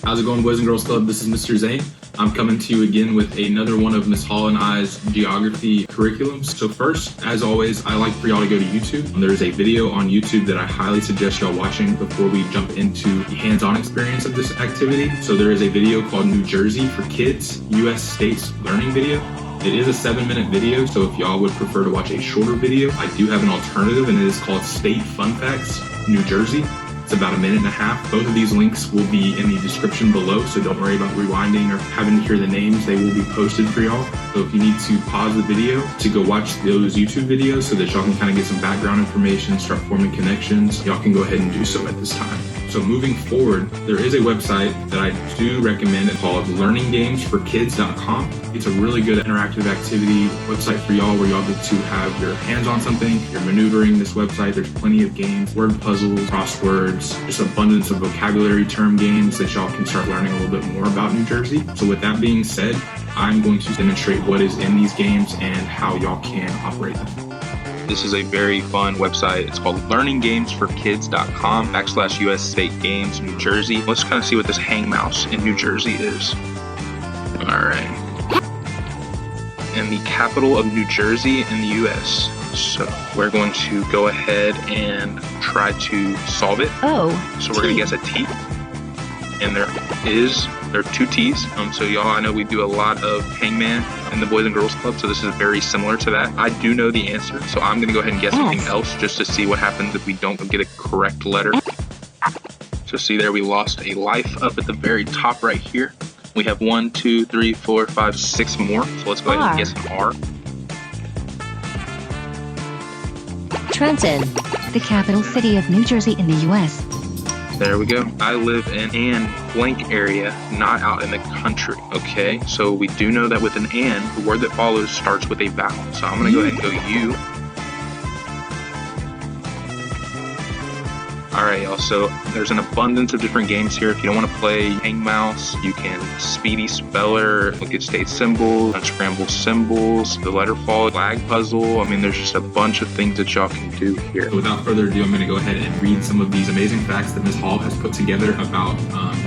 How's it going, Boys and Girls Club? This is Mr. Zane. I'm coming to you again with another one of Miss Hall and I's geography curriculums. So first, as always, I like for y'all to go to YouTube. There's a video on YouTube that I highly suggest y'all watching before we jump into the hands-on experience of this activity. So there is a video called New Jersey for Kids, U.S. States Learning Video. It is a 7-minute video, so if y'all would prefer to watch a shorter video, I do have an alternative, and it is called State Fun Facts, New Jersey. It's about 1.5 minutes. Both of these links will be in the description below, so don't worry about rewinding or having to hear the names. They will be posted for y'all. So if you need to pause the video to go watch those YouTube videos so that y'all can kind of get some background information, start forming connections, y'all can go ahead and do so at this time. So moving forward, there is a website that I do recommend called learninggamesforkids.com. It's a really good interactive activity website for y'all where y'all get to have your hands on something, you're maneuvering this website. There's plenty of games, word puzzles, crosswords, just abundance of vocabulary term games that y'all can start learning a little bit more about New Jersey. So with that being said, I'm going to demonstrate what is in these games and how y'all can operate them. This is a very fun website. It's called learninggamesforkids.com/US State Games, New Jersey. Let's kind of see what this hang mouse in New Jersey is. All right. And the capital of New Jersey in the US. So we're going to go ahead and try to solve it. Oh. So we're going to guess a T. And there are 2 T's. So y'all, I know we do a lot of Hangman in the Boys and Girls Club, so this is very similar to that. I do know the answer, so I'm gonna go ahead and guess something else just to see what happens if we don't get a correct letter. So see there, we lost a life up at the very top right here. We have 1, 2, 3, 4, 5, 6 more. So let's go ahead and guess an R. Trenton, the capital city of New Jersey in the U.S. There we go. I live in an blank area, not out in the country. Okay, so we do know that with an and, the word that follows starts with a vowel. So I'm gonna go ahead and go U. All right, y'all, so there's an abundance of different games here. If you don't want to play Hang Mouse, you can Speedy Speller, look at state symbols, unscramble symbols, the letter fall, flag puzzle. I mean, there's just a bunch of things that y'all can do here. So without further ado, I'm going to go ahead and read some of these amazing facts that Ms. Hall has put together about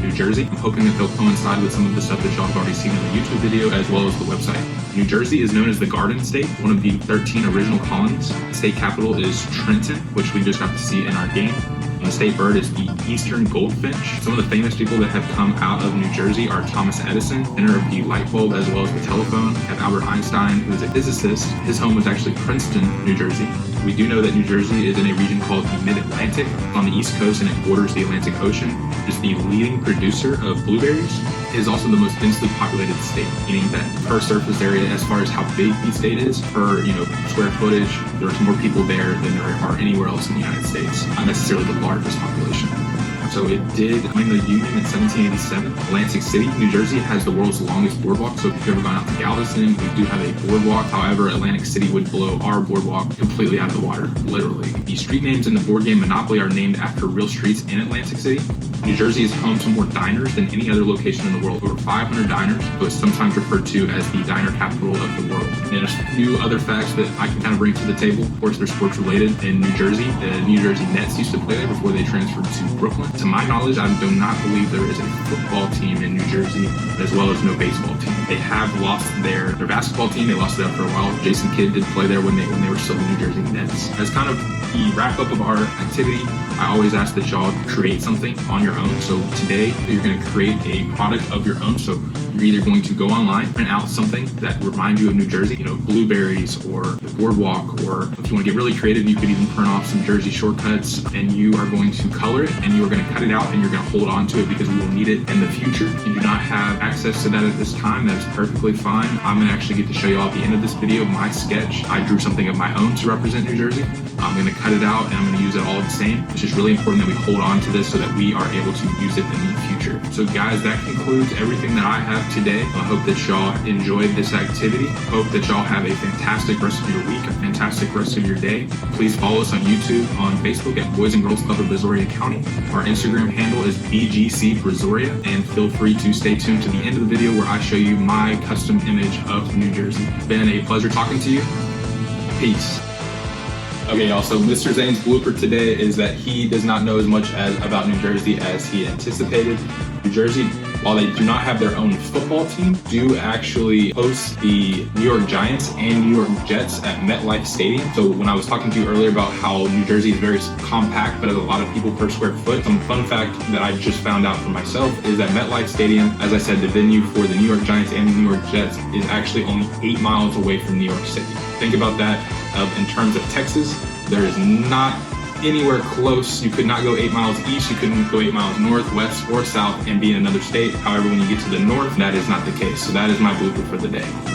New Jersey. I'm hoping that they'll coincide with some of the stuff that y'all have already seen in the YouTube video, as well as the website. New Jersey is known as the Garden State, one of the 13 original colonies. The state capital is Trenton, which we just got to see in our game. The state bird is the eastern goldfinch. Some of the famous people that have come out of New Jersey are Thomas Edison, inventor of the light bulb as well as the telephone. We have Albert Einstein, who is a physicist. His home was actually Princeton, New Jersey. We do know that New Jersey is in a region called the Mid-Atlantic on the East Coast, and it borders the Atlantic Ocean. It's the leading producer of blueberries. It is also the most densely populated state, meaning that per surface area, as far as how big the state is, per square footage, there's more people there than there are anywhere else in the United States. Not necessarily the largest population. So it did join the Union in 1787. Atlantic City, New Jersey has the world's longest boardwalk. So if you've ever gone out to Galveston, we do have a boardwalk. However, Atlantic City would blow our boardwalk completely out of the water, literally. The street names in the board game Monopoly are named after real streets in Atlantic City. New Jersey is home to more diners than any other location in the world. Over 500 diners, so it's sometimes referred to as the diner capital of the world. And a few other facts that I can kind of bring to the table. Of course, they're sports related. In New Jersey, the New Jersey Nets used to play there before they transferred to Brooklyn. To my knowledge, I do not believe there is a football team in New Jersey, as well as no baseball team. They have lost their basketball team. They lost it up for a while. Jason Kidd did play there when they were still the New Jersey Nets. As kind of the wrap up of our activity, I always ask that y'all create something on your own. So today, you're going to create a product of your own. So you're either going to go online, print out something that reminds you of New Jersey, blueberries or the boardwalk, or if you want to get really creative, you could even print off some Jersey shortcuts, and you are going to color it, and you are going to cut it out, and you're going to hold on to it because we will need it in the future. If you do not have access to that at this time, that is perfectly fine. I'm going to actually get to show you all at the end of this video my sketch. I drew something of my own to represent New Jersey. I'm going to cut it out, and I'm going to use it all the same. It's just really important that we hold on to this so that we are able to use it in the future. So guys, that concludes everything that I have today. I hope that y'all enjoyed this activity. Hope that y'all have a fantastic rest of your week, a fantastic rest of your day. Please follow us on YouTube, on Facebook at Boys and Girls Club of Brazoria County. Our Instagram handle is BGCBC, and feel free to stay tuned to the end of the video where I show you my custom image of New Jersey. It's been a pleasure talking to you. Peace. Okay, y'all, so Mr. Zane's blooper today is that he does not know as much about New Jersey as he anticipated. New Jersey, while they do not have their own football team, do actually host the New York Giants and New York Jets at MetLife Stadium. So when I was talking to you earlier about how New Jersey is very compact but has a lot of people per square foot, some fun fact that I just found out for myself is that MetLife Stadium, as I said, the venue for the New York Giants and the New York Jets, is actually only 8 miles away from New York City. Think about that in terms of Texas. There is not anywhere close. You could not go 8 miles east, you couldn't go 8 miles north, west, or south and be in another state. However, when you get to the north, that is not the case. So that is my blooper for the day.